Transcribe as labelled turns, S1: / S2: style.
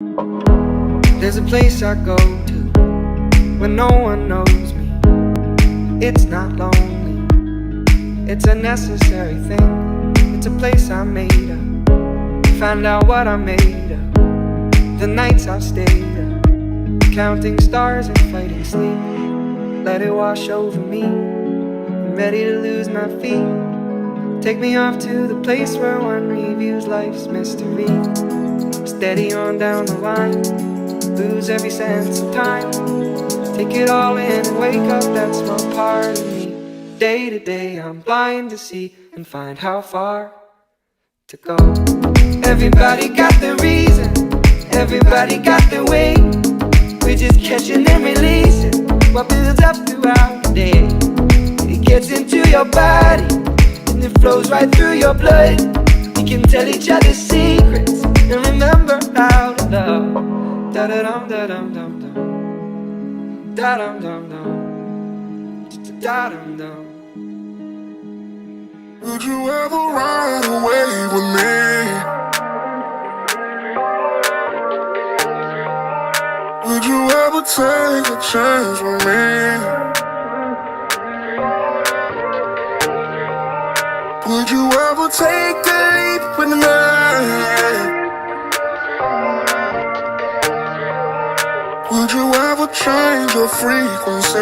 S1: There's a place I go to when no one knows me. It's not lonely, it's a necessary thing. It's a place I made up, find out what I made of. The nights I've stayed up, counting stars and fighting sleep. Let it wash over me, I'm ready to lose my feet. Take me off to the place where one reviews life's mystery. Steady on down the line, lose every sense of time. Take it all in and wake up that small part of me. Day to day I'm blind to see and find how far to go. Everybody got their reason, everybody got their way. We're just catching and releasing what builds up throughout the day. It gets into your body and it flows right through your blood. We can tell each other secrets and remember how to love. Da-da-dum, da-dum, dum, dum. Da-dum, dum, dum. Da-dum, dum.
S2: Would you ever ride away with me? Would you ever take a chance with me? Would you ever take a leap with me? Would you ever change your frequency?